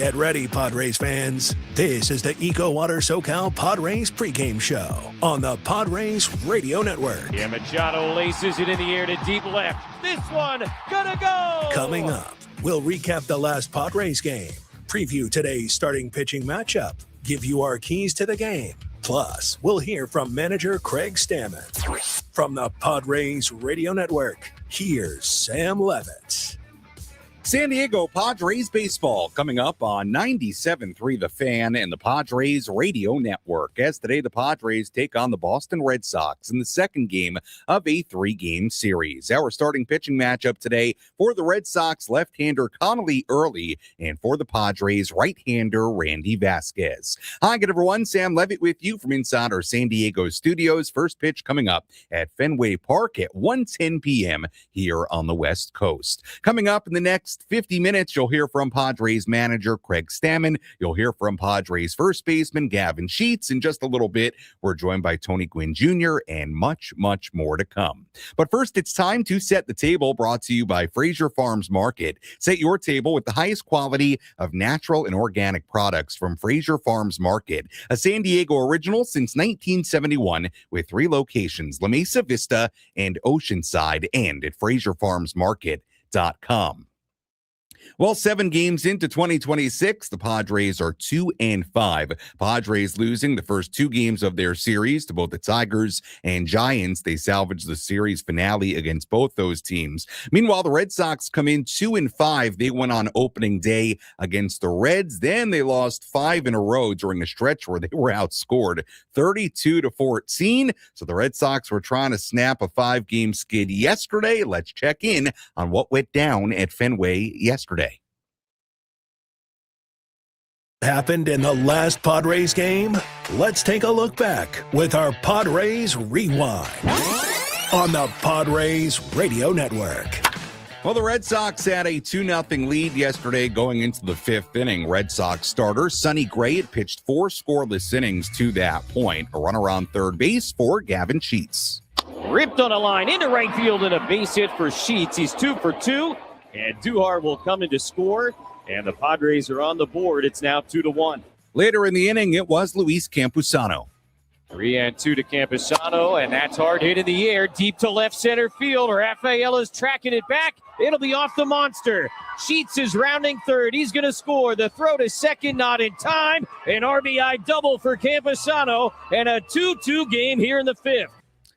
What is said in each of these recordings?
Get ready, Padres fans. This is the EcoWater SoCal Padres pregame show on the Padres Radio Network. Yeah, Machado laces it in the air to deep left. This one gonna go! Coming up, we'll recap the last Padres game, preview today's starting pitching matchup, give you our keys to the game. Plus, we'll hear from manager Craig Stammen. From the Padres Radio Network, here's Sam Levitt. San Diego Padres baseball coming up on 97.3 The Fan and the Padres Radio Network. As today, the Padres take on the Boston Red Sox in the second game of a three-game series. Our starting pitching matchup today for the Red Sox, left-hander Connolly Early, and for the Padres, right-hander Randy Vasquez. Hi, good everyone. Sam Levitt with you from inside our San Diego studios. First pitch coming up at Fenway Park at 1:10 p.m. here on the West Coast. Coming up in the next 50 minutes, you'll hear from Padres manager Craig Stammen. You'll hear from Padres first baseman Gavin Sheets. In just a little bit, we're joined by Gwyn Jr. and much, much more to come. But first, it's time to set the table, brought to you by Fraser Farms Market. Set your table with the highest quality of natural and organic products from Fraser Farms Market, a San Diego original since 1971 with 3 locations, La Mesa Vista and Oceanside, and at FraserFarmsMarket.com. Well, 7 games into 2026, the Padres are 2-5. Padres losing the first 2 games of their series to both the Tigers and Giants. They salvaged the series finale against both those teams. Meanwhile, the Red Sox come in 2-5. They went on opening day against the Reds. Then they lost 5 in a row during a stretch where they were outscored 32-14. So the Red Sox were trying to snap a 5-game skid yesterday. Let's check in on what went down at Fenway yesterday. Happened in the last Padres game? Let's take a look back with our Padres Rewind on the Padres Radio Network. Well, the Red Sox had a 2-0 lead yesterday going into the 5th inning. Red Sox starter Sonny Gray had pitched 4 scoreless innings to that point. A runner on third base for Gavin Sheets. Ripped on a line into right field and a base hit for Sheets. He's 2 for 2, and Duhar will come in to score. And the Padres are on the board. It's now 2-1. Later in the inning, it was Luis Campusano. 3-2 to Campusano, and that's hard hit in the air, deep to left center field. Rafaela's tracking it back. It'll be off the monster. Sheets is rounding third. He's going to score. The throw to second, not in time. An RBI double for Campusano, and a 2-2 game here in the 5th.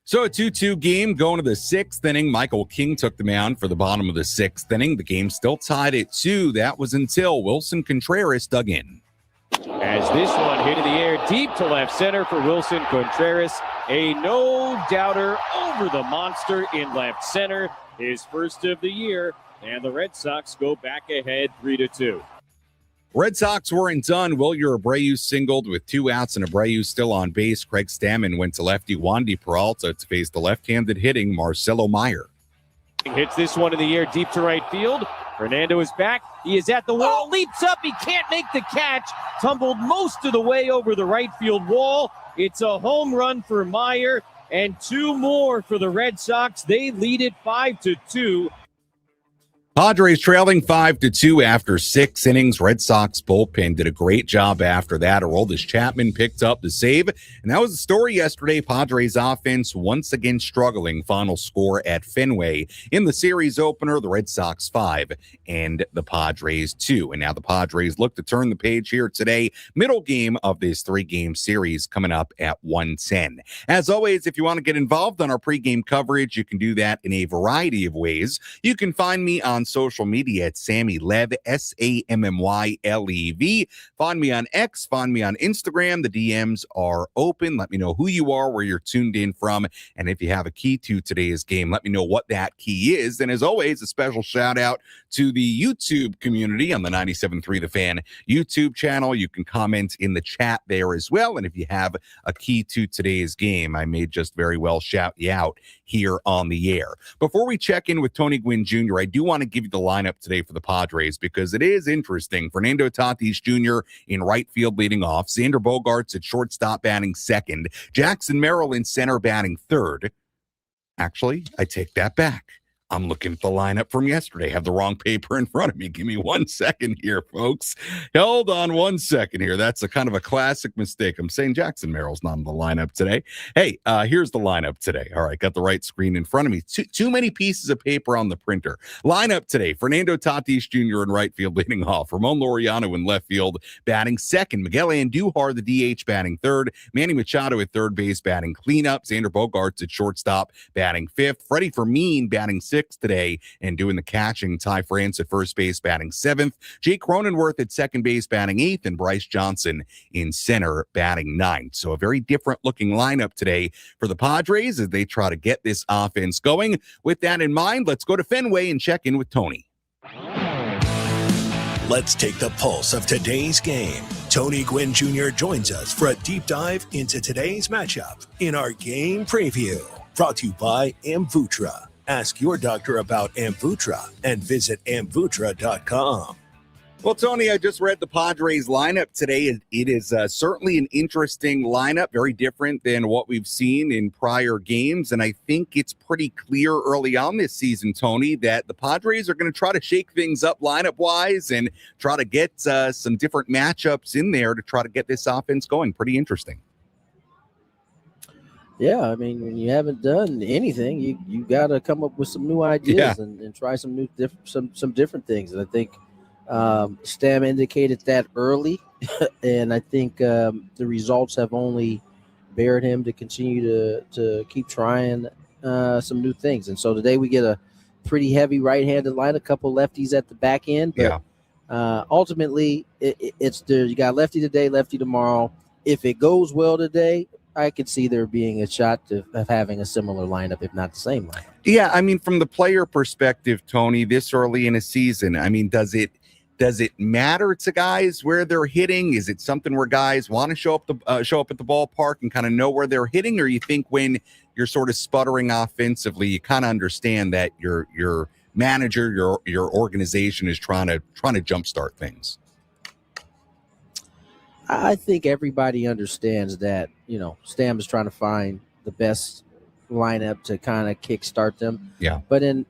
So a 2-2 game going to the 6th inning. Michael King took the mound for the bottom of the 6th inning. The game still tied at 2. That was until Wilson Contreras dug in. As this one hit in the air deep to left center for Wilson Contreras. A no-doubter over the monster in left center. His first of the year. And the Red Sox go back ahead 3-2. Red Sox weren't done. Wilyer Abreu singled with 2 outs and Abreu still on base. Craig Stammen went to lefty Wandy Peralta to face the left-handed hitting Marcelo Meyer. Hits this one in the air deep to right field. Fernando is back. He is at the wall. Leaps up. He can't make the catch. Tumbled most of the way over the right field wall. It's a home run for Meyer and 2 more for the Red Sox. They lead it 5-2. Padres trailing 5-2 after 6 innings. Red Sox bullpen did a great job after that. Aroldis Chapman picked up the save. And that was the story yesterday. Padres offense once again struggling. Final score at Fenway. In the series opener, the Red Sox 5 and the Padres 2. And now the Padres look to turn the page here today. Middle game of this 3-game series coming up at 1:10. As always, if you want to get involved on our pregame coverage, you can do that in a variety of ways. You can find me on social media at Sammy Lev, SAMMYLEV. Find me on X, find me on Instagram. The DMs are open. Let me know who you are, where you're tuned in from, and if you have a key to today's game, let me know what that key is. And as always, a special shout out to the YouTube community on the 97.3 The Fan YouTube channel. You can comment in the chat there as well. And if you have a key to today's game, I may just very well shout you out here on the air. Before we check in with Gwyn Jr., I do want to give you the lineup today for the Padres because it is interesting. Fernando Tatis Jr. in right field leading off. Xander Bogaerts at shortstop batting second. Jackson Merrill in center batting third. Actually, I take that back. I'm looking at the lineup from yesterday. Have the wrong paper in front of me. Give me 1 second here, folks. Hold on 1 second here. That's a kind of a classic mistake. I'm saying Jackson Merrill's not in the lineup today. Hey, here's the lineup today. All right, got the right screen in front of me. Too many pieces of paper on the printer. Lineup today: Fernando Tatis Jr. in right field leading off. Ramon Laureano in left field batting second. Miguel Andujar, the DH, batting third. Manny Machado at third base batting cleanup. Xander Bogaerts at shortstop batting fifth. Freddie Fermin batting sixth today and doing the catching. Ty France at first base batting seventh. Jake Cronenworth at second base batting eighth, and Bryce Johnson in center batting ninth. So a very different looking lineup today for the Padres as they try to get this offense going. With that in mind, let's go to Fenway and check in with Tony. Let's take the pulse of today's game. Tony Gwyn Jr. joins us for a deep dive into today's matchup in our game preview. Brought to you by Amvutra. Ask your doctor about Amvutra and visit Amvutra.com. Well, Tony, I just read the Padres lineup today. It is certainly an interesting lineup, very different than what we've seen in prior games. And I think it's pretty clear early on this season, Tony, that the Padres are going to try to shake things up lineup-wise and try to get some different matchups in there to try to get this offense going. Pretty interesting. Yeah, I mean, when you haven't done anything, you got to come up with some new ideas and try some new some different things. And I think Stam indicated that early, and I think the results have only bared him to continue to keep trying some new things. And so today we get a pretty heavy right-handed line, a couple lefties at the back end. But ultimately, it's you got lefty today, lefty tomorrow. If it goes well today, I could see there being a shot of having a similar lineup, if not the same lineup. Yeah, I mean, from the player perspective, Tony, this early in a season, I mean, does it matter to guys where they're hitting? Is it something where guys want to show up at the ballpark and kind of know where they're hitting, or you think when you're sort of sputtering offensively, you kind of understand that your manager, your organization is trying to jumpstart things? I think everybody understands that, Stam is trying to find the best lineup to kind of kickstart them. Yeah. But on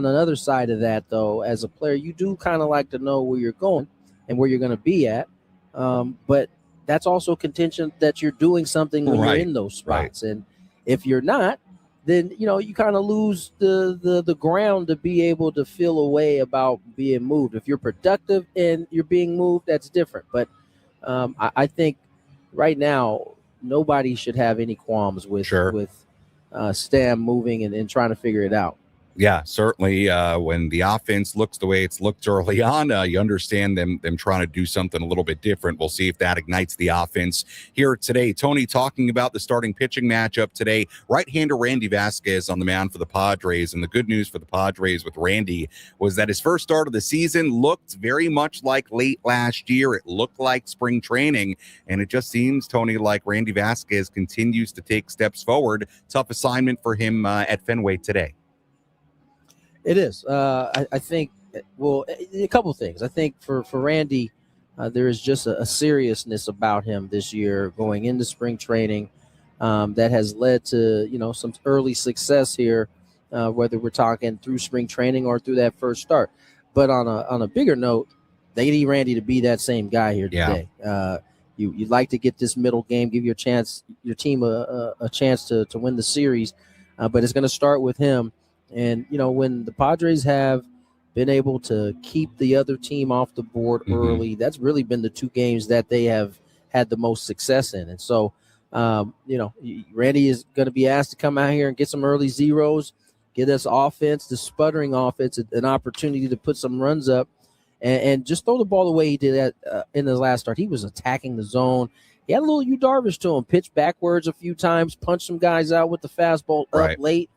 another side of that, though, as a player, you do kind of like to know where you're going and where you're going to be at. But that's also contingent that you're doing something when you're in those spots. Right. And if you're not, then, you kind of lose the ground to be able to feel a way about being moved. If you're productive and you're being moved, that's different. But I think right now nobody should have any qualms with Stam moving and trying to figure it out. Yeah, certainly. When the offense looks the way it's looked early on, you understand them trying to do something a little bit different. We'll see if that ignites the offense here today. Tony, talking about the starting pitching matchup today, right-hander Randy Vasquez on the mound for the Padres. And the good news for the Padres with Randy was that his first start of the season looked very much like late last year. It looked like spring training. And it just seems, Tony, like Randy Vasquez continues to take steps forward. Tough assignment for him at Fenway today. It is. I think, a couple of things. I think for Randy, there is just a seriousness about him this year going into spring training that has led to, some early success here, whether we're talking through spring training or through that first start. But on a bigger note, they need Randy to be that same guy here today. You'd like to get this middle game, give your team a chance to win the series, but it's going to start with him. And, when the Padres have been able to keep the other team off the board early, that's really been the two games that they have had the most success in. And so, Randy is going to be asked to come out here and get some early zeros, get us offense, the sputtering offense, an opportunity to put some runs up and just throw the ball the way he did in his last start. He was attacking the zone. He had a little Yu Darvish to him, pitched backwards a few times, punched some guys out with the fastball up late.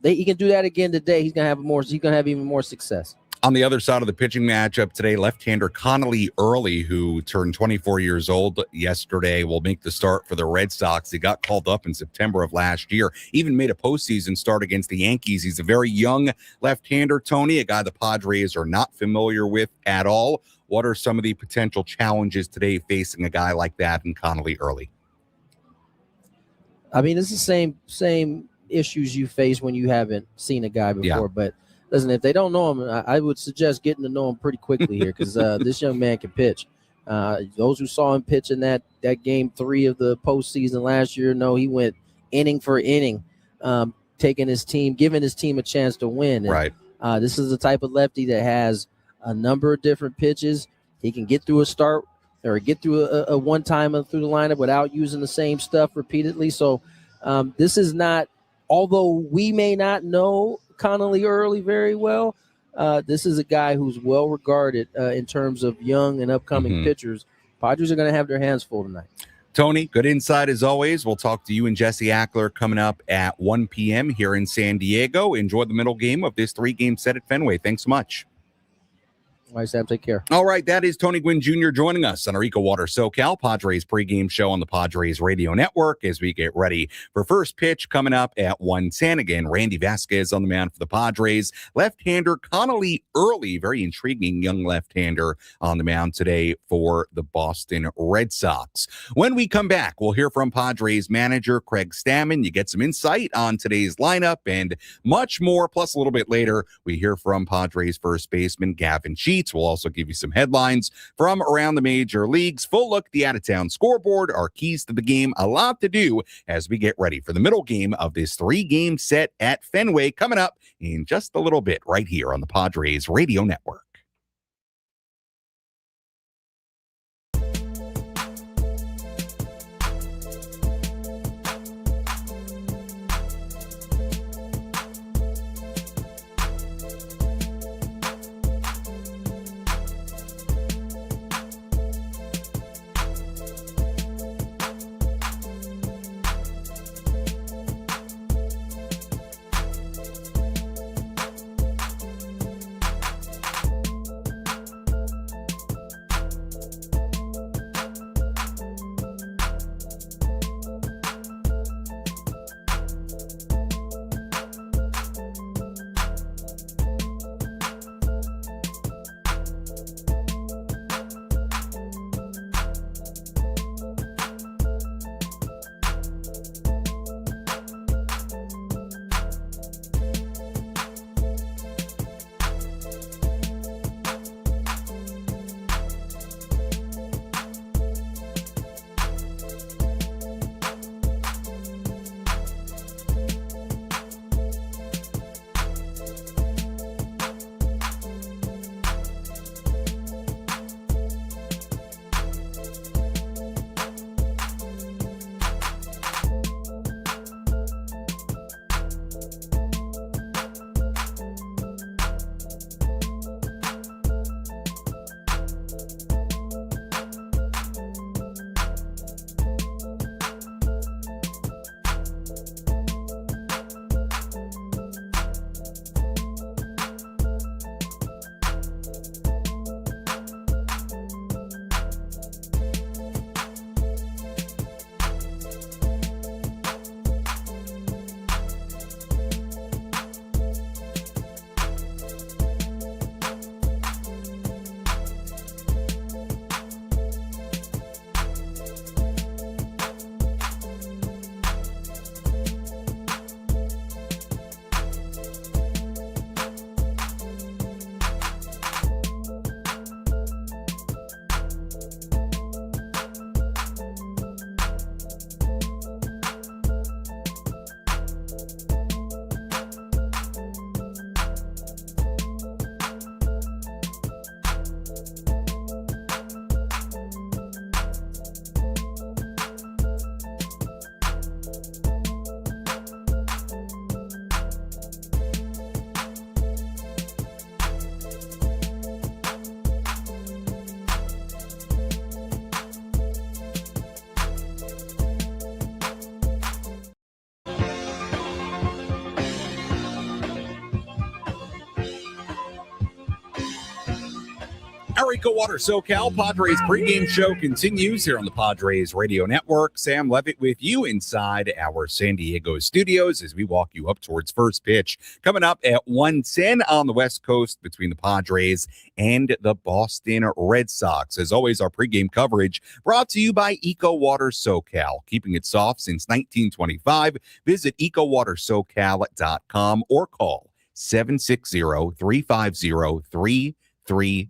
He can do that again today. He's gonna have even more success. On the other side of the pitching matchup today, left-hander Connolly Early, who turned 24 years old yesterday, will make the start for the Red Sox. He got called up in September of last year, even made a postseason start against the Yankees. He's a very young left-hander, Tony, a guy the Padres are not familiar with at all. What are some of the potential challenges today facing a guy like that in Connolly Early? I mean, it's the same issues you face when you haven't seen a guy before. Yeah. But listen, if they don't know him, I would suggest getting to know him pretty quickly here because this young man can pitch. Those who saw him pitch in that game 3 of the postseason last year know he went inning for inning, giving his team a chance to win. And, Right. this is the type of lefty that has a number of different pitches. He can get through a start or get through a one-time through the lineup without using the same stuff repeatedly. So this is not, although we may not know Connolly Early very well, this is a guy who's well regarded in terms of young and upcoming pitchers. Padres are going to have their hands full tonight. Tony, good insight as always. We'll talk to you and Jesse Ackler coming up at 1 p.m. here in San Diego. Enjoy the middle game of this 3-game set at Fenway. Thanks so much. All right, Sam, take care. All right, that is Tony Gwyn Jr. joining us on our EcoWater SoCal Padres pregame show on the Padres Radio Network as we get ready for first pitch coming up at 1:10. Again, Randy Vasquez on the mound for the Padres. Left-hander Connolly Early, very intriguing young left-hander on the mound today for the Boston Red Sox. When we come back, we'll hear from Padres manager Craig Stammen. You get some insight on today's lineup and much more. Plus, a little bit later, we hear from Padres first baseman Gavin Sheets. We'll also give you some headlines from around the major leagues. Full look at the out-of-town scoreboard, our keys to the game. A lot to do as we get ready for the middle game of this 3-game set at Fenway coming up in just a little bit right here on the Padres Radio Network. Our EcoWater SoCal Padres pregame show continues here on the Padres Radio Network. Sam Levitt with you inside our San Diego studios as we walk you up towards first pitch. Coming up at 1:10 on the West Coast between the Padres and the Boston Red Sox. As always, our pregame coverage brought to you by EcoWater SoCal. Keeping it soft since 1925. Visit EcoWaterSoCal.com or call 760-350-3338.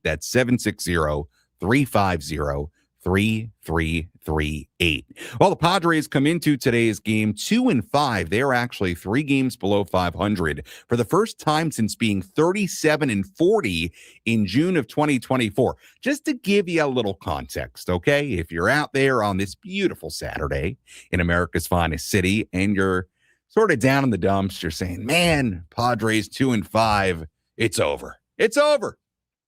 That's 760-350-3338. Well, the Padres come into today's game 2-5. They're actually 3 games below 500 for the first time since being 37-40 in June of 2024. Just to give you a little context, okay? If you're out there on this beautiful Saturday in America's finest city and you're sort of down in the dumps, you're saying, man, Padres 2-5, it's over. It's over.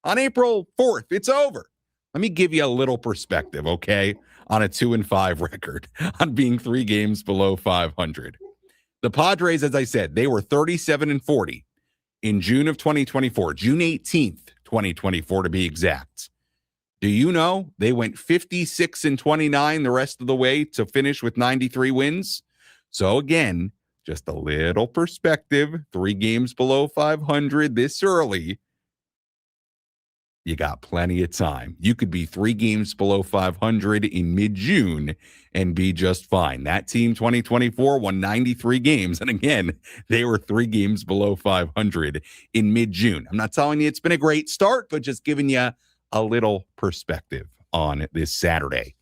On April 4th, it's over. Let me give you a little perspective, okay, on a 2-5 record, on being 3 games below 500. The Padres, as I said, they were 37-40 in June of 2024, June 18th, 2024 to be exact. Do you know they went 56-29 the rest of the way to finish with 93 wins? So again, just a little perspective, 3 games below 500 this early. You got plenty of time. You could be 3 games below 500 in mid-June and be just fine. That team 2024 won 93 games. And again, they were 3 games below 500 in mid-June. I'm not telling you it's been a great start, but just giving you a little perspective on this Saturday.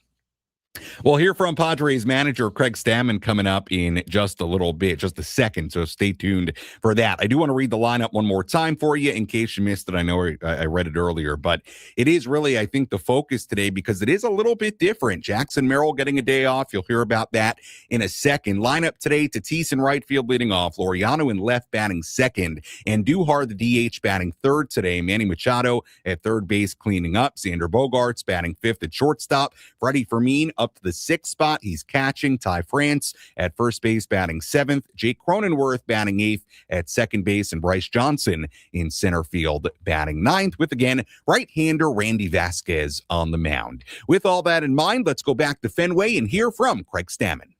We'll hear from Padres manager Craig Stammen coming up in just a little bit, just a second, so stay tuned for that. I do want to read the lineup one more time for you in case you missed it. I know I read it earlier, but it is really, I think, the focus today because it is a little bit different. Jackson Merrill getting a day off. You'll hear about that in a second. Lineup today, Tatis in right field leading off, Laureano in left batting second, and Duhar, the DH, batting third today. Manny Machado at third base cleaning up. Xander Bogaerts batting fifth at shortstop. Freddie Fermin up to the 6th spot. He's catching. Ty France at first base batting 7th. Jake Cronenworth batting 8th at second base. And Bryce Johnson in center field batting 9th with, again, right-hander Randy Vasquez on the mound. With all that in mind, let's go back to Fenway and hear from Craig Stammen.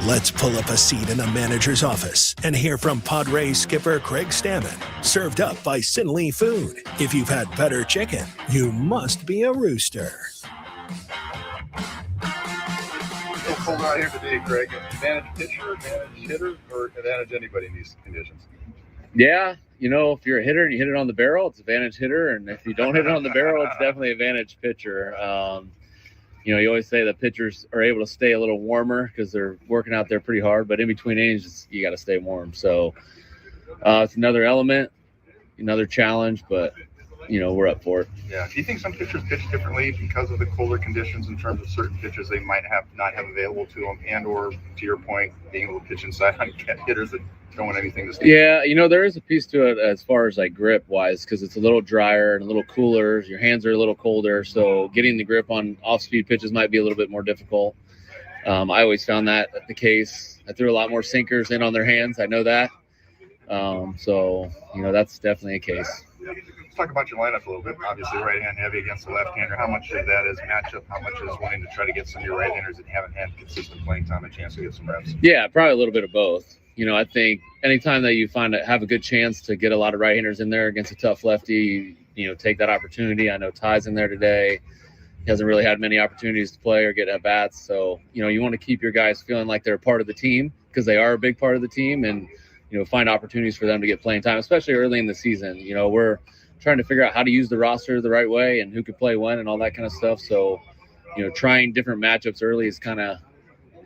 Let's pull up a seat in the manager's office and hear from Padres skipper Craig Stammen. Served up by Sinley Food. If you've had better chicken, you must be a rooster. It's cold out here today, Craig. Advantage pitcher, advantage hitter, or advantage anybody in these conditions? Yeah, you know, if you're a hitter and you hit it on the barrel, it's advantage hitter. And if you don't hit it on the barrel, it's definitely advantage pitcher. You know, you always say that pitchers are able to stay a little warmer because they're working out there pretty hard. But in between innings, you got to stay warm. So it's another element, another challenge, but you know, we're up for it. Yeah. Do you think some pitchers pitch differently because of the colder conditions in terms of certain pitches they might not have available to them, and or to your point, being able to pitch inside on hitters that don't want anything to stay? Yeah, you know, there is a piece to it as far as like grip wise because it's a little drier and a little cooler. Your hands are a little colder, so getting the grip on off-speed pitches might be a little bit more difficult. I always found that the case. I threw a lot more sinkers in on their hands. I know that. So, you know, that's definitely a case. Yeah. Let's talk about your lineup a little bit. Obviously, right-hand heavy against the left-hander. How much of that is matchup? How much is wanting to try to get some of your right-handers that haven't had consistent playing time a chance to get some reps? Yeah, probably a little bit of both. You know, I think anytime that you have a good chance to get a lot of right-handers in there against a tough lefty, you know, take that opportunity. I know Ty's in there today. He hasn't really had many opportunities to play or get at bats. So, you know, you want to keep your guys feeling like they're part of the team because they are a big part of the team, and, you know, find opportunities for them to get playing time, especially early in the season. You know, we're trying to figure out how to use the roster the right way and who could play when and all that kind of stuff. So, you know, trying different matchups early is kind of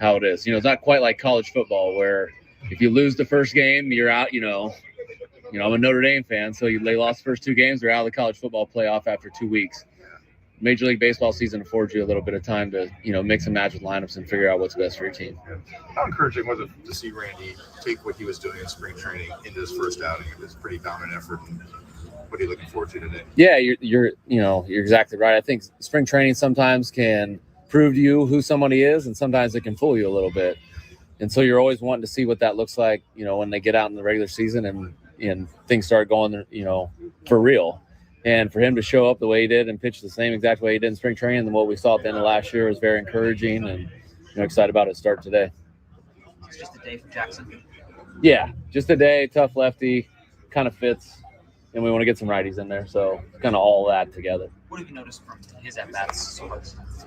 how it is. You know, it's not quite like college football where if you lose the first game, you're out. You know, I'm a Notre Dame fan, so they lost the first 2 games. They're out of the college football playoff after 2 weeks. Major League Baseball season affords you a little bit of time to, you know, mix and match with lineups and figure out what's best for your team. How encouraging was it to see Randy take what he was doing in spring training into his first outing? It was a pretty dominant effort. And what are you looking forward to today? Yeah, you're exactly right. I think spring training sometimes can prove to you who somebody is, and sometimes it can fool you a little bit. And so you're always wanting to see what that looks like, you know, when they get out in the regular season and things start going, you know, for real. And for him to show up the way he did and pitch the same exact way he did in spring training than what we saw at the end of last year was very encouraging, and excited about his start today. It's just a day for Jackson. Yeah, just a day, tough lefty, kind of fits, and we want to get some righties in there, so kind of all that together. What have you noticed from his at-bats so far?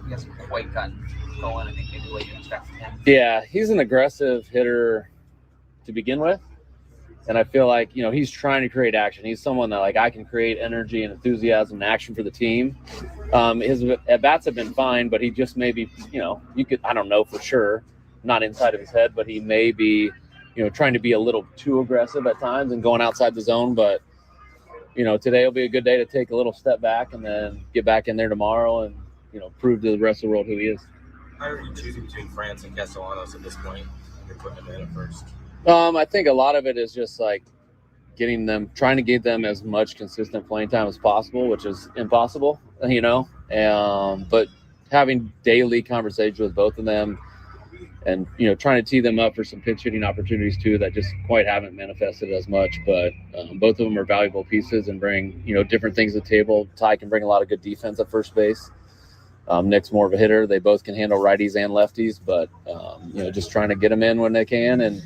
He hasn't quite gotten going, I think, maybe the way you expect from him. Yeah, he's an aggressive hitter to begin with. And I feel like, he's trying to create action. He's someone that, I can create energy and enthusiasm and action for the team. His at-bats have been fine, but he just may be, I don't know for sure, not inside of his head, but he may be, trying to be a little too aggressive at times and going outside the zone. But, today will be a good day to take a little step back and then get back in there tomorrow and, prove to the rest of the world who he is. How are you choosing between France and Castellanos at this point? You're putting him in at first. I think a lot of it is just trying to give them as much consistent playing time as possible, which is impossible, but having daily conversations with both of them and, trying to tee them up for some pitch hitting opportunities too, that just quite haven't manifested as much, but both of them are valuable pieces and bring, different things to the table. Ty can bring a lot of good defense at first base. Nick's more of a hitter. They both can handle righties and lefties, but, just trying to get them in when they can and,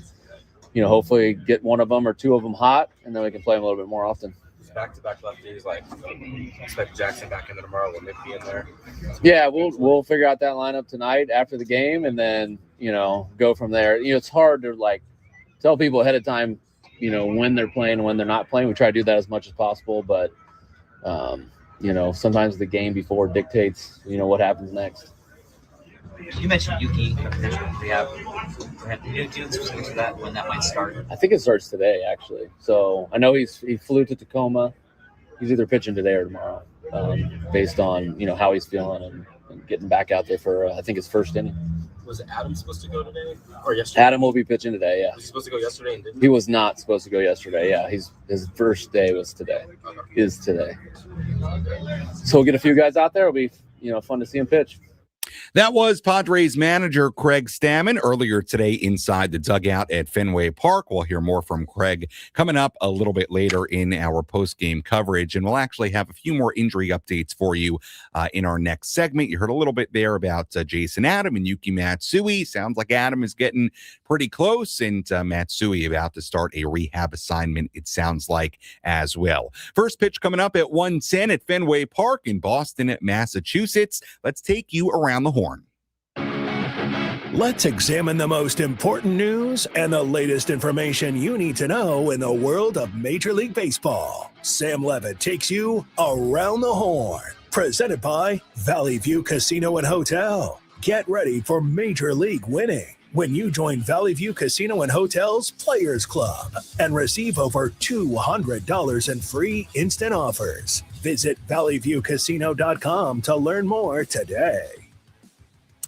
hopefully get one of them or two of them hot, and then we can play them a little bit more often. Back-to-back lefties, expect Jackson back in there tomorrow. Will Nick be in there? Yeah, we'll figure out that lineup tonight after the game, and then go from there. It's hard to tell people ahead of time, when they're playing and when they're not playing. We try to do that as much as possible, but sometimes the game before dictates what happens next. You mentioned Yuki potential rehab. Do you know specifics of that, when that might start? I think it starts today, actually. So I know he flew to Tacoma. He's either pitching today or tomorrow, based on how he's feeling and getting back out there for I think his first inning. Was Adam supposed to go today or yesterday? Adam will be pitching today. Yeah. Was he supposed to go yesterday and didn't? He was not supposed to go yesterday. Yeah, his first day was today. Is today. So we'll get a few guys out there. It'll be fun to see him pitch. That was Padres manager Craig Stammen earlier today inside the dugout at Fenway Park. We'll hear more from Craig coming up a little bit later in our post-game coverage, and we'll actually have a few more injury updates for you in our next segment. You heard a little bit there about Jason Adam and Yuki Matsui. Sounds like Adam is getting pretty close, and Matsui about to start a rehab assignment, it sounds like, as well. First pitch coming up at 1:10 at Fenway Park in Boston, Massachusetts. Let's take you around the horn. Let's examine the most important news and the latest information you need to know in the world of Major League Baseball. Sam Levitt takes you around the horn. Presented by Valley View Casino and Hotel. Get ready for Major League winning when you join Valley View Casino and Hotel's Players Club and receive over $200 in free instant offers. Visit valleyviewcasino.com to learn more today.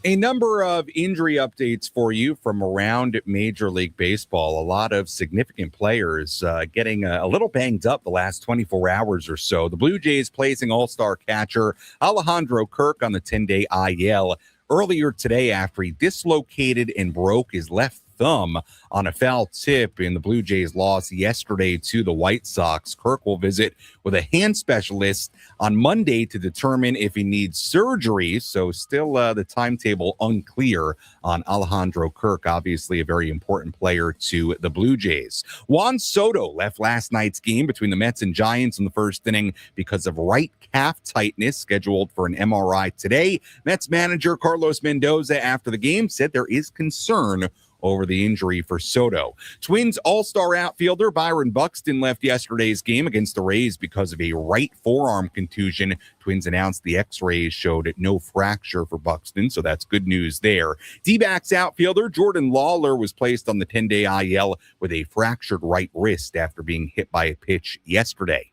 A number of injury updates for you from around Major League Baseball. A lot of significant players getting a little banged up the last 24 hours or so. The Blue Jays placing all-star catcher Alejandro Kirk on the 10-day IL earlier today after he dislocated and broke his left thumb on a foul tip in the Blue Jays' loss yesterday to the White Sox. Kirk will visit with a hand specialist on Monday to determine if he needs surgery. So still the timetable unclear on Alejandro Kirk, obviously a very important player to the Blue Jays. Juan Soto left last night's game between the Mets and Giants in the first inning because of right calf tightness, scheduled for an MRI today. Mets manager Carlos Mendoza after the game said there is concern over the injury for Soto. Twins all-star outfielder Byron Buxton left yesterday's game against the Rays because of a right forearm contusion. Twins announced the x-rays showed no fracture for Buxton, so that's good news there. D-backs outfielder Jordan Lawler was placed on the 10-day IL with a fractured right wrist after being hit by a pitch yesterday.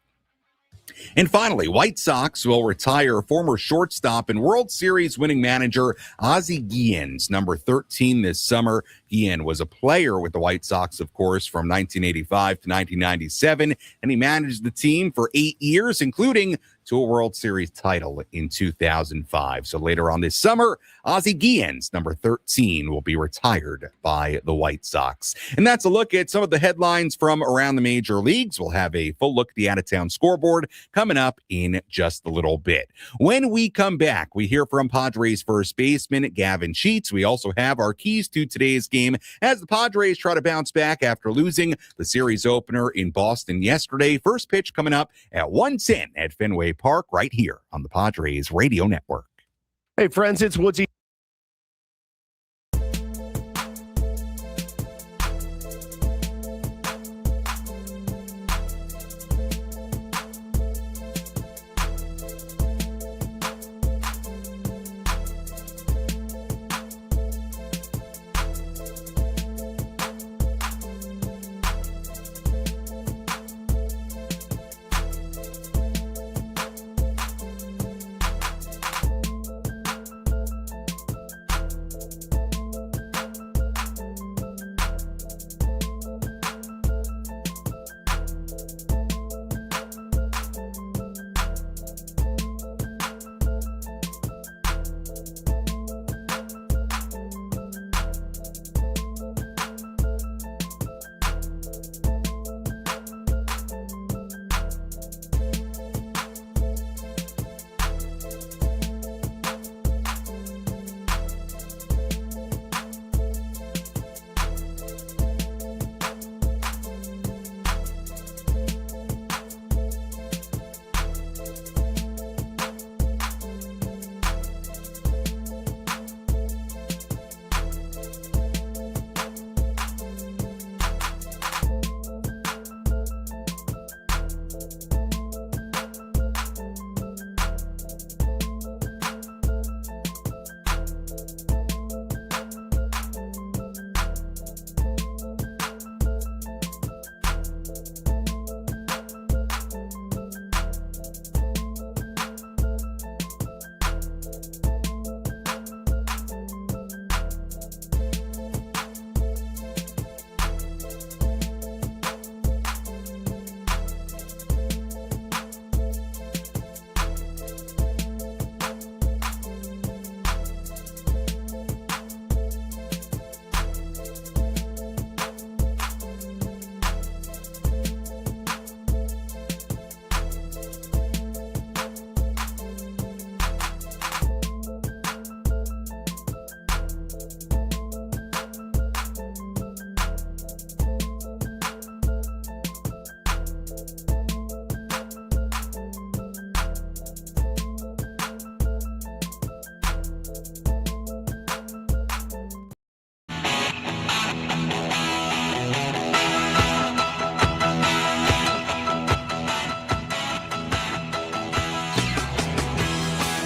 And finally, White Sox will retire former shortstop and World Series winning manager Ozzie Guillen's number 13 this summer. Guillen was a player with the White Sox, of course, from 1985 to 1997, and he managed the team for 8 years, including to a World Series title in 2005. So later on this summer, Ozzie Guillen's number 13 will be retired by the White Sox. And that's a look at some of the headlines from around the major leagues. We'll have a full look at the out-of-town scoreboard coming up in just a little bit. When we come back, we hear from Padres first baseman Gavin Sheets. We also have our keys to today's game as the Padres try to bounce back after losing the series opener in Boston yesterday. First pitch coming up at 1:10 at Fenway Park right here on the Padres Radio Network. Hey friends, it's Woodsy.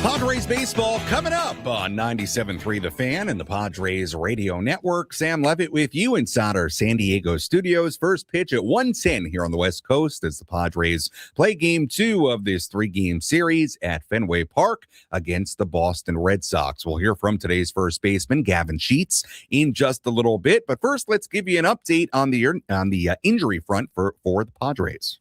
Padres baseball coming up on 97.3 The Fan and the Padres Radio Network. Sam Levitt with you inside our San Diego studios. First pitch at 1:10 here on the West Coast as the Padres play game 2 of this 3-game series at Fenway Park against the Boston Red Sox. We'll hear from today's first baseman, Gavin Sheets, in just a little bit. But first, let's give you an update on the injury front for the Padres.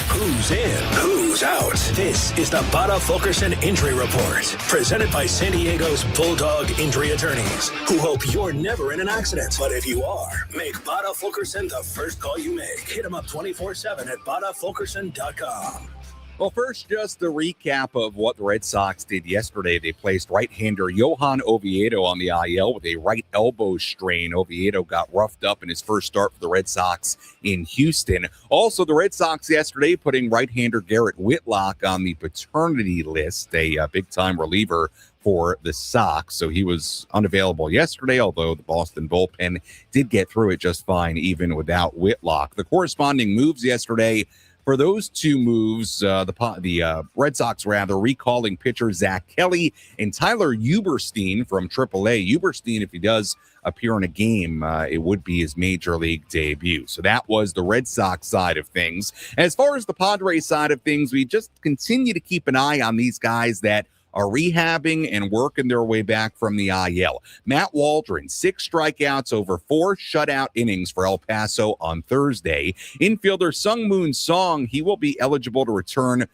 Who's in? Who's out? This is the Bada Fulkerson Injury Report, presented by San Diego's Bulldog Injury Attorneys, who hope you're never in an accident. But if you are, make Bada Fulkerson the first call you make. Hit them up 24/7 at badafulkerson.com. Well, first, just a recap of what the Red Sox did yesterday. They placed right-hander Johan Oviedo on the IL with a right elbow strain. Oviedo got roughed up in his first start for the Red Sox in Houston. Also, the Red Sox yesterday putting right-hander Garrett Whitlock on the paternity list, a big-time reliever for the Sox. So he was unavailable yesterday, although the Boston bullpen did get through it just fine, even without Whitlock. The corresponding moves yesterday, for those two moves, the Red Sox recalling pitcher Zach Kelly and Tyler Uberstein from AAA. Uberstein, if he does appear in a game, it would be his major league debut. So that was the Red Sox side of things. As far as the Padres side of things, we just continue to keep an eye on these guys that are rehabbing and working their way back from the IL. Matt Waldron, 6 strikeouts over 4 shutout innings for El Paso on Thursday. Infielder Sung Moon Song, he will be eligible to return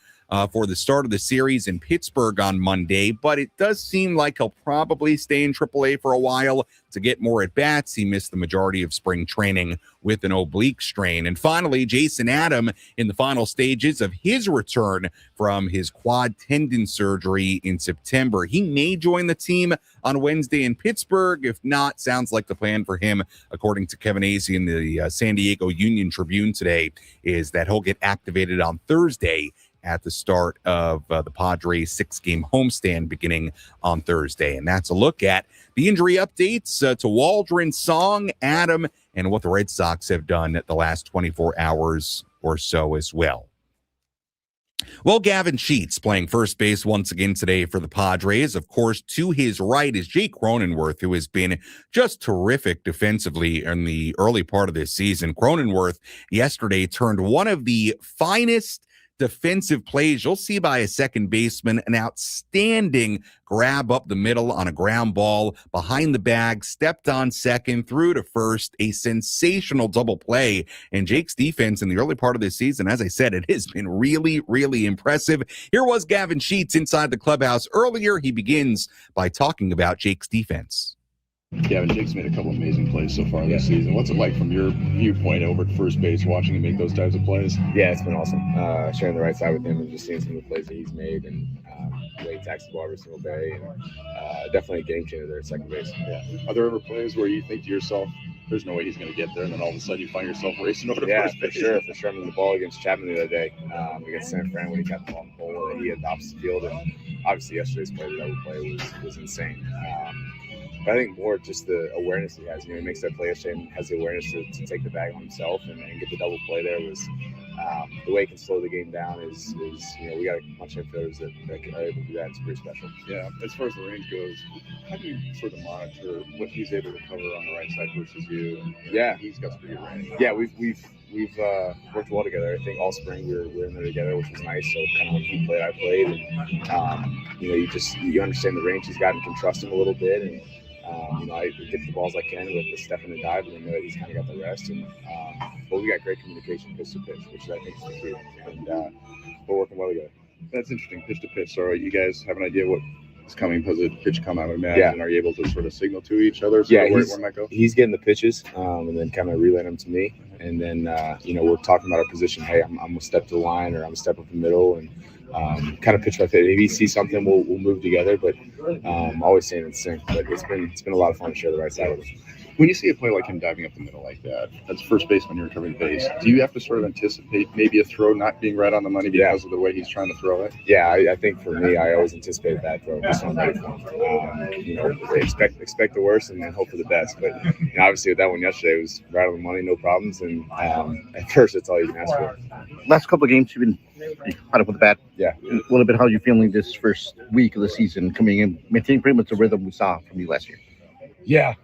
for the start of the series in Pittsburgh on Monday, but it does seem like he'll probably stay in AAA for a while to get more at-bats. He missed the majority of spring training with an oblique strain. And finally, Jason Adam in the final stages of his return from his quad tendon surgery in September. He may join the team on Wednesday in Pittsburgh. If not, sounds like the plan for him, according to Kevin Azzi in the San Diego Union Tribune today, is that he'll get activated on Thursday at the start of the Padres 6-game homestand beginning on Thursday. And that's a look at the injury updates to Waldron, Song, Adam, and what the Red Sox have done the last 24 hours or so as well. Well, Gavin Sheets playing first base once again today for the Padres. Of course, to his right is Jake Cronenworth, who has been just terrific defensively in the early part of this season. Cronenworth yesterday turned one of the finest defensive plays you'll see by a second baseman, an outstanding grab up the middle on a ground ball behind the bag, stepped on second, threw to first, a sensational double play. And Jake's defense in the early part of this season, as I said, it has been really, really impressive. Here was Gavin Sheets inside the clubhouse earlier. He begins by talking about Jake's defense. Gavin, Jake's made a couple amazing plays so far this season. What's it like from your viewpoint over at first base, watching him make those types of plays? Yeah, it's been awesome. Sharing the right side with him and just seeing some of the plays that he's made and the way he attacks the ball every single day. And definitely a game changer there at second base. Yeah. Are there ever plays where you think to yourself, there's no way he's going to get there, and then all of a sudden you find yourself racing over to first base? For sure. I mean, the ball against Chapman the other day, against San Fran when he got the ball in the hole, and he had the opposite field. And obviously yesterday's play, the double play was insane. But I think more just the awareness he has. He makes that play yesterday and has the awareness to take the bag on himself and get the double play there. Was the way he can slow the game down is we got a bunch of infielders that are able to do that. It's pretty special. Yeah, as far as the range goes, how do you sort of monitor what he's able to cover on the right side versus you? And, he's got some pretty good range. Yeah, we've worked well together. I think all spring we were in there together, which was nice. So kind of when he played, I played, and you understand the range he's got and can trust him a little bit. And I get the balls I can with the step and the dive, and I know that he's kind of got the rest. And we got great communication pitch to pitch, which I think is the key. And we're working well together. That's interesting, pitch to pitch. So you guys have an idea what is coming because the pitch come, I would imagine. Yeah. And are you able to sort of signal to each other? So where it might go? He's getting the pitches and then kind of relaying them to me. And then, we're talking about our position. Hey, I'm going to step to the line, or I'm going to step up the middle, and kind of pitch by pitch. If he sees something, we'll move together. But always staying in sync. But it's been a lot of fun to share the right side with him. When you see a play like him diving up the middle like that, as first baseman, you're recovering base, do you have to sort of anticipate maybe a throw not being right on the money because of the way he's trying to throw it? Yeah, I think for me, I always anticipate a bad throw just on ready for him. Expect the worst and then hope for the best. But obviously with that one yesterday, it was right on the money, no problems. And at first, that's all you can ask for. Last couple of games, you've been caught up with the bat. Yeah. A little bit how you feeling this first week of the season, coming in, maintaining pretty much the rhythm we saw from you last year. Yeah.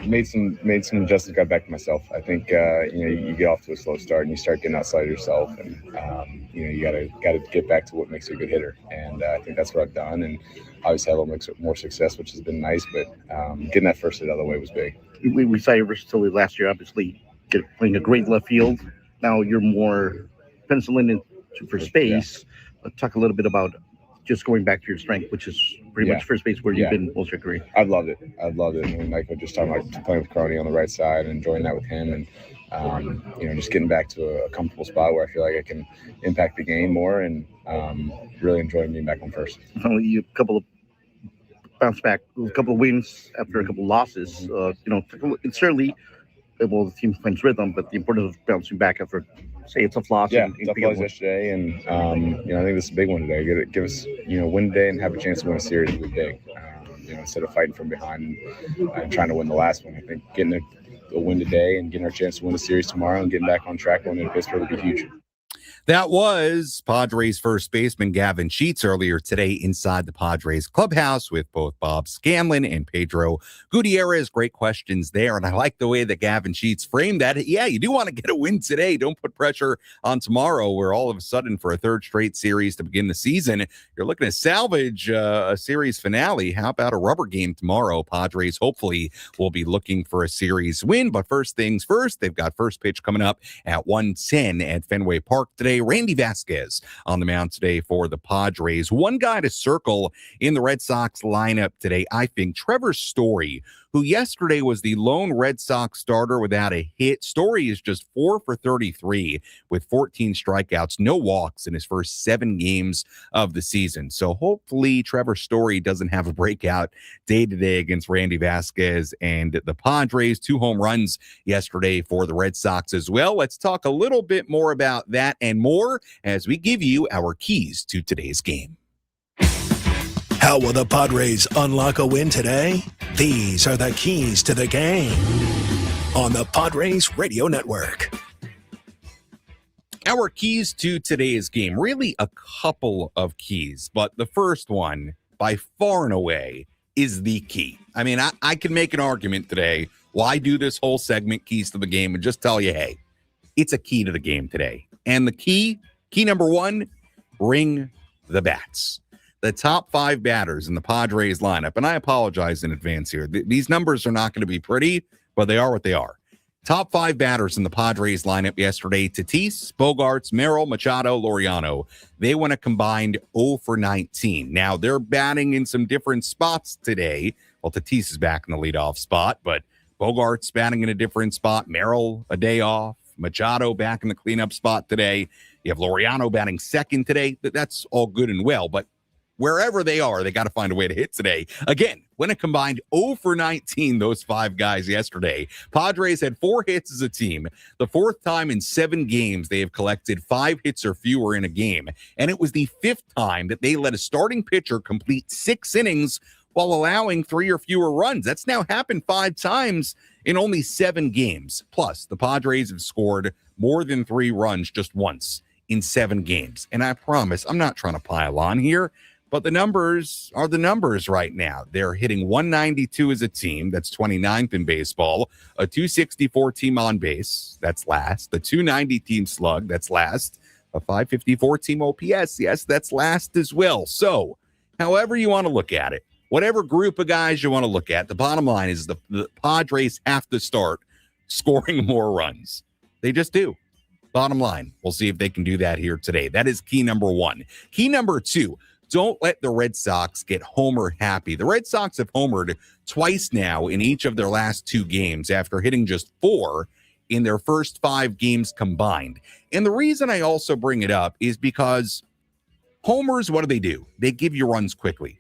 Made some adjustments, got back to myself. I think you get off to a slow start and you start getting outside of yourself, and you gotta get back to what makes you a good hitter. And I think that's what I've done, and obviously had a little more success, which has been nice. But getting that first hit out of the way was big. We saw your versatility last year, obviously playing a great left field. Now you're more penciling into first space. Yeah. Talk a little bit about just going back to your strength, which is pretty much first base where you've been most of your career. I've loved it. I mean, like we're just talking about playing with Crony on the right side and enjoying that with him, and just getting back to a comfortable spot where I feel like I can impact the game more, and really enjoying being back on first. You a couple of bounce back, a couple of wins after a couple of losses. It's certainly the team finds rhythm, but the importance of bouncing back after, say, it's a loss. Tough loss yesterday, and I think this is a big one today. Give us win today and have a chance to win a series would be big. Instead of fighting from behind and trying to win the last one, I think getting a win today and getting our chance to win the series tomorrow and getting back on track going into Pittsburgh would be huge. That was Padres first baseman Gavin Sheets earlier today inside the Padres clubhouse with both Bob Scanlon and Pedro Gutierrez. Great questions there. And I like the way that Gavin Sheets framed that. Yeah, you do want to get a win today. Don't put pressure on tomorrow, where all of a sudden for a third straight series to begin the season, you're looking to salvage a series finale. How about a rubber game tomorrow? Padres hopefully will be looking for a series win. But first things first, they've got first pitch coming up at 1:10 at Fenway Park today. Randy Vasquez on the mound today for the Padres. One guy to circle in the Red Sox lineup today, I think, Trevor Story, who yesterday was the lone Red Sox starter without a hit. Story is just 4 for 33 with 14 strikeouts, no walks in his first 7 games of the season. So hopefully Trevor Story doesn't have a breakout day today against Randy Vasquez and the Padres. 2 home runs yesterday for the Red Sox as well. Let's talk a little bit more about that and more as we give you our keys to today's game. How will the Padres unlock a win today? These are the keys to the game on the Padres Radio Network. Our keys to today's game, really a couple of keys, but the first one, by far and away, is the key. I mean, I can make an argument today. Why do this whole segment, keys to the game, and just tell you, hey, it's a key to the game today. And the key number 1, ring the bats. The top 5 batters in the Padres lineup, and I apologize in advance here. These numbers are not going to be pretty, but they are what they are. Top 5 batters in the Padres lineup yesterday: Tatis, Bogarts, Merrill, Machado, Laureano. They went a combined 0 for 19. Now, they're batting in some different spots today. Well, Tatis is back in the leadoff spot, but Bogarts batting in a different spot. Merrill, a day off. Machado back in the cleanup spot today. You have Laureano batting second today. That's all good and well, but wherever they are, they got to find a way to hit today. Again, when it combined 0 for 19, those 5 guys yesterday. Padres had 4 hits as a team. The 4th time in 7 games they have collected 5 hits or fewer in a game. And it was the 5th time that they let a starting pitcher complete 6 innings while allowing 3 or fewer runs. That's now happened 5 times in only 7 games. Plus, the Padres have scored more than 3 runs just once in 7 games. And I promise, I'm not trying to pile on here, but the numbers are the numbers right now. They're hitting 192 as a team. That's 29th in baseball. A 264 team on base. That's last. The 290 team slug. That's last. A 554 team OPS. Yes, that's last as well. So, however you want to look at it, whatever group of guys you want to look at, the bottom line is the Padres have to start scoring more runs. They just do. Bottom line. We'll see if they can do that here today. That is key number 1. Key number 2. Don't let the Red Sox get homer happy. The Red Sox have homered twice now in each of their last 2 games after hitting just 4 in their first 5 games combined. And the reason I also bring it up is because homers, what do? They give you runs quickly.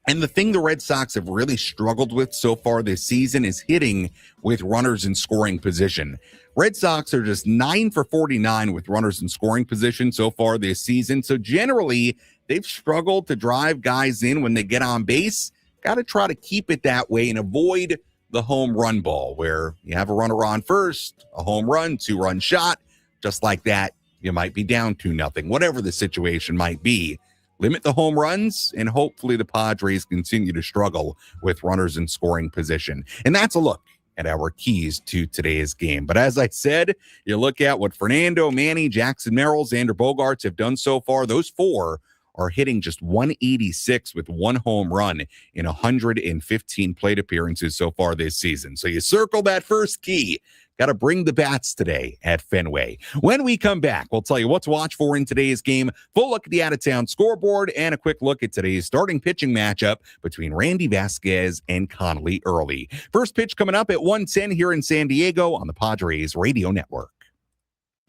And the thing the Red Sox have really struggled with so far this season is hitting with runners in scoring position. Red Sox are just 9 for 49 with runners in scoring position so far this season. So generally, they've struggled to drive guys in when they get on base. Got to try to keep it that way and avoid the home run ball where you have a runner on first, a home run, 2-run shot. Just like that, you might be down 2-0, whatever the situation might be. Limit the home runs, and hopefully the Padres continue to struggle with runners in scoring position. And that's a look at our keys to today's game. But as I said, you look at what Fernando, Manny, Jackson Merrill, Xander Bogaerts have done so far. Those 4 are hitting just 186 with 1 home run in 115 plate appearances so far this season. So you circle that first key. Got to bring the bats today at Fenway. When we come back, we'll tell you what to watch for in today's game, full look at the out-of-town scoreboard, and a quick look at today's starting pitching matchup between Randy Vasquez and Connolly Early. First pitch coming up at 1:10 here in San Diego on the Padres Radio Network.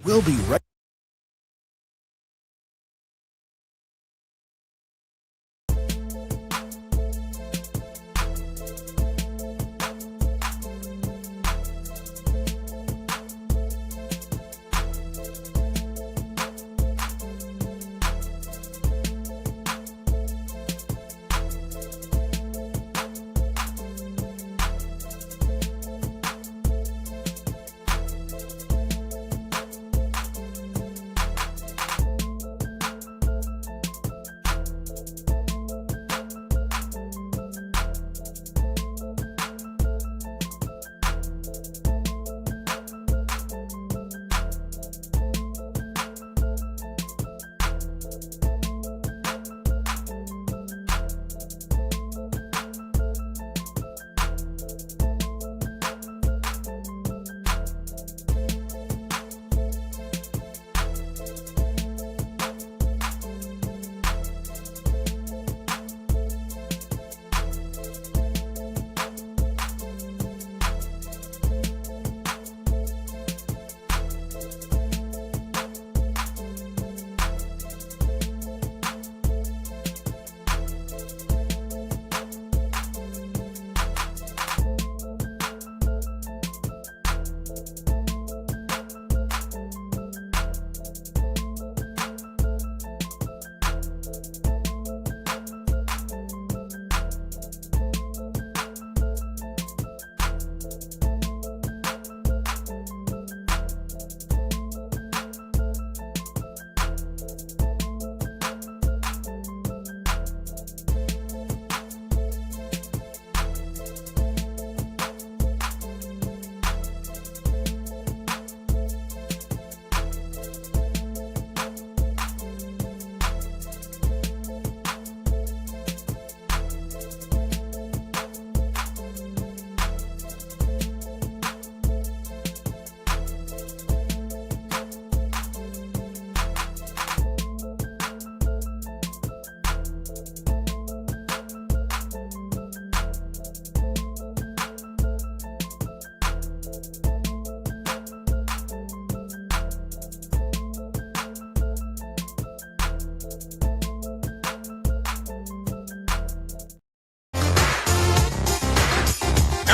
We'll be right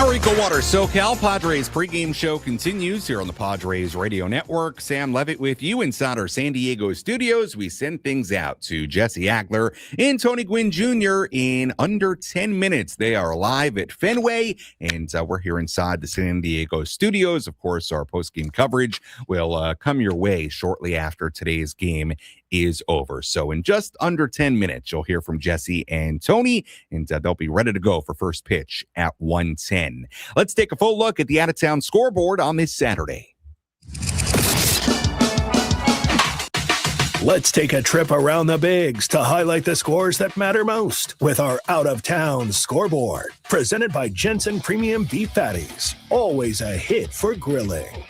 Our EcoWater SoCal Padres pregame show continues here on the Padres Radio Network. Sam Levitt with you inside our San Diego studios. We send things out to Jesse Agler and Tony Gwyn Jr. in under 10 minutes. They are live at Fenway, and we're here inside the San Diego studios. Of course, our postgame coverage will come your way shortly after today's game is over. So in just under 10 minutes, you'll hear from Jesse and Tony, and they'll be ready to go for first pitch at 1:10. Let's take a full look at the out-of-town scoreboard on this Saturday. Let's take a trip around the bigs to highlight the scores that matter most with our out-of-town scoreboard. Presented by Jensen Premium Beef Patties. Always a hit for grilling.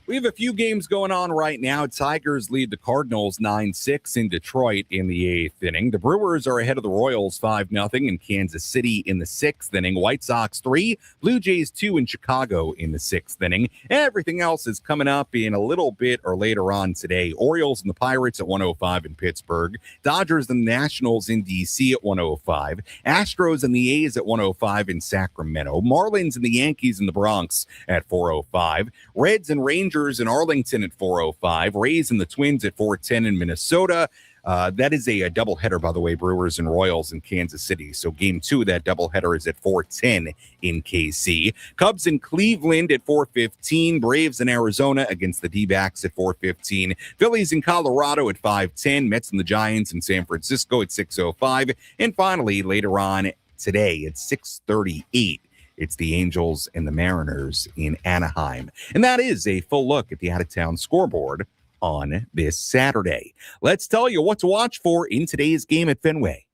We have a few games going on right now. Tigers lead the Cardinals 9-6 in Detroit in the 8th inning. The Brewers are ahead of the Royals 5-0 in Kansas City in the 6th inning. White Sox 3, Blue Jays 2 in Chicago in the 6th inning. Everything else is coming up in a little bit or later on today. Orioles and the Pirates at 1:05 in Pittsburgh. Dodgers and the Nationals in D.C. at 1:05. Astros and the A's at 1:05 in Sacramento. Marlins and the Yankees in the Bronx at 4:05. Reds and Rangers in Arlington at 4:05, Rays and the Twins at 4:10 in Minnesota. That is a doubleheader, by the way, Brewers and Royals in Kansas City. So game 2 of that doubleheader is at 4:10 in KC. Cubs in Cleveland at 4:15. Braves in Arizona against the D-backs at 4:15. Phillies in Colorado at 5:10. Mets and the Giants in San Francisco at 6:05. And finally, later on today at 6:38. It's the Angels and the Mariners in Anaheim. And that is a full look at the out-of-town scoreboard on this Saturday. Let's tell you what to watch for in today's game at Fenway.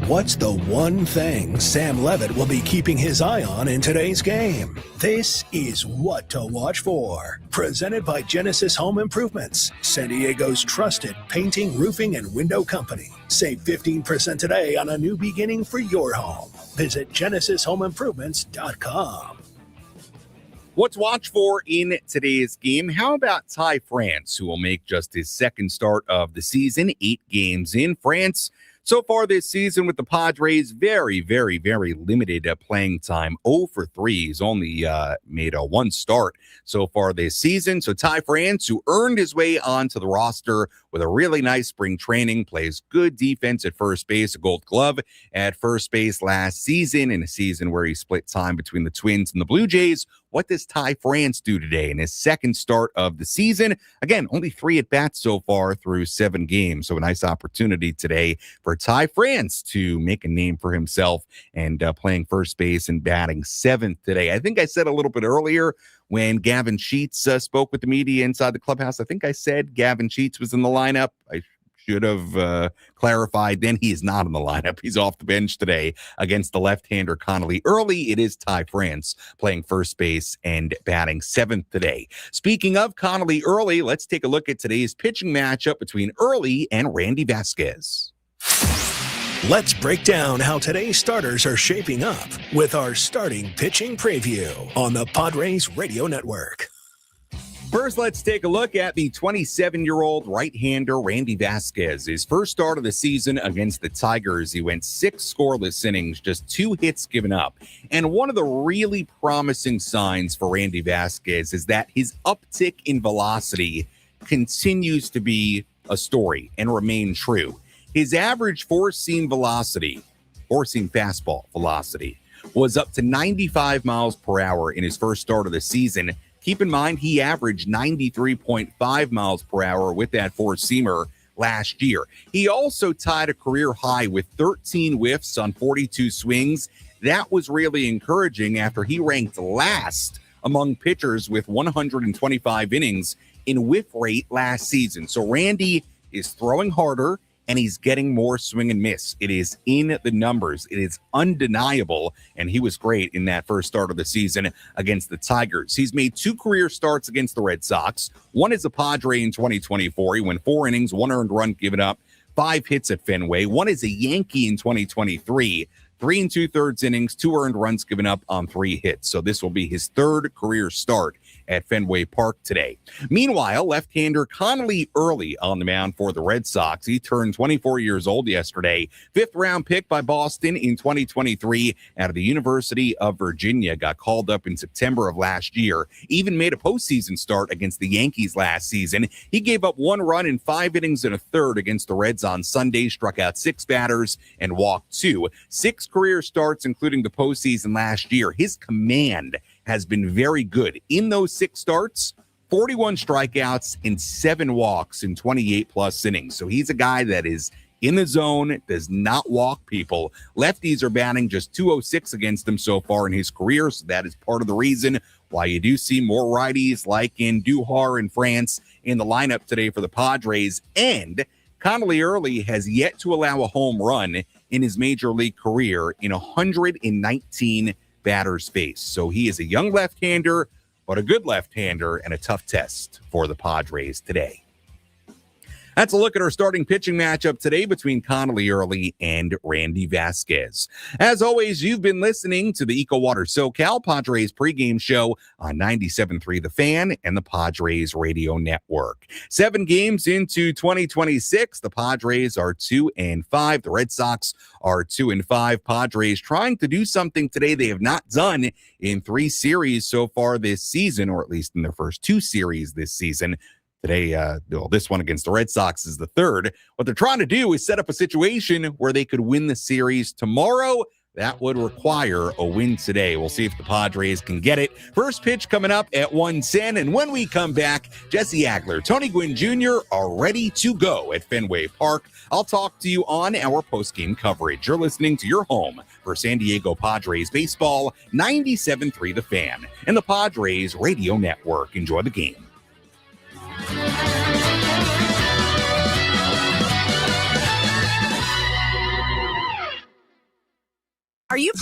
What's the one thing Sam Levitt will be keeping his eye on in today's game? This is What to Watch For. Presented by Genesis Home Improvements, San Diego's trusted painting, roofing, and window company. Save 15% today on a new beginning for your home. Visit GenesisHomeImprovements.com. What to watch for in today's game? How about Ty France, who will make just his second start of the season, 8 games in. France, so far this season with the Padres, very, very, very limited playing time. 0 for 3. He's only made a 1 start so far this season. So Ty France, who earned his way onto the roster with a really nice spring training, plays good defense at first base, a Gold Glove at first base last season, in a season where he split time between the Twins and the Blue Jays. What does Ty France do today in his second start of the season? Again, only 3 at-bats so far through 7 games. So a nice opportunity today for Ty France to make a name for himself and playing first base and batting 7th today. I think I said a little bit earlier when Gavin Sheets spoke with the media inside the clubhouse, I think I said Gavin Sheets was in the lineup. I should have clarified. Then he is not in the lineup. He's off the bench today against the left-hander Connolly Early. It is Ty France playing first base and batting 7th today. Speaking of Connolly Early, let's take a look at today's pitching matchup between Early and Randy Vasquez. Let's break down how today's starters are shaping up with our starting pitching preview on the Padres Radio Network. First, let's take a look at the 27-year-old right-hander Randy Vasquez. His first start of the season against the Tigers, he went 6 scoreless innings, just 2 hits given up. And one of the really promising signs for Randy Vasquez is that his uptick in velocity continues to be a story and remain true. His average four-seam fastball velocity, was up to 95 miles per hour in his first start of the season. Keep in mind, he averaged 93.5 miles per hour with that four-seamer last year. He also tied a career high with 13 whiffs on 42 swings. That was really encouraging after he ranked last among pitchers with 125 innings in whiff rate last season. So Randy is throwing harder, and he's getting more swing and miss. It is in the numbers. It is undeniable, and he was great in that first start of the season against the Tigers. He's made 2 career starts against the Red Sox. One is a Padre in 2024. He went 4 innings, 1 earned run given up, 5 hits at Fenway. One is a Yankee in 2023. 3 2/3 innings, 2 earned runs given up on 3 hits. So this will be his 3rd career start at Fenway Park today. Meanwhile, left-hander Connolly Early on the mound for the Red Sox. He turned 24 years old yesterday. 5th-round pick by Boston in 2023 out of the University of Virginia. Got called up in September of last year. Even made a postseason start against the Yankees last season. He gave up 1 run in 5 innings and a third against the Reds on Sunday, struck out 6 batters and walked 2. 6 career starts, including the postseason last year. His command has been very good. In those 6 starts, 41 strikeouts and 7 walks in 28-plus innings. So he's a guy that is in the zone, does not walk people. Lefties are batting just .206 against him so far in his career, so that is part of the reason why you do see more righties like in Duhar in France in the lineup today for the Padres. And Connolly Early has yet to allow a home run in his major league career in 119 batters faced. So he is a young left-hander, but a good left-hander and a tough test for the Padres today. That's a look at our starting pitching matchup today between Connolly Early and Randy Vasquez. As always, you've been listening to the EcoWater SoCal Padres pregame show on 97.3 The Fan and the Padres Radio Network. 7 games into 2026, the Padres are 2-5. The Red Sox are 2-5. Padres trying to do something today they have not done in 3 series so far this season, or at least in their first 2 series this season. Today, this one against the Red Sox is the 3rd. What they're trying to do is set up a situation where they could win the series tomorrow. That would require a win today. We'll see if the Padres can get it. First pitch coming up at 1:10. And when we come back, Jesse Agler, Tony Gwyn Jr. are ready to go at Fenway Park. I'll talk to you on our postgame coverage. You're listening to your home for San Diego Padres baseball, 97.3 The Fan and the Padres Radio Network. Enjoy the game. Are you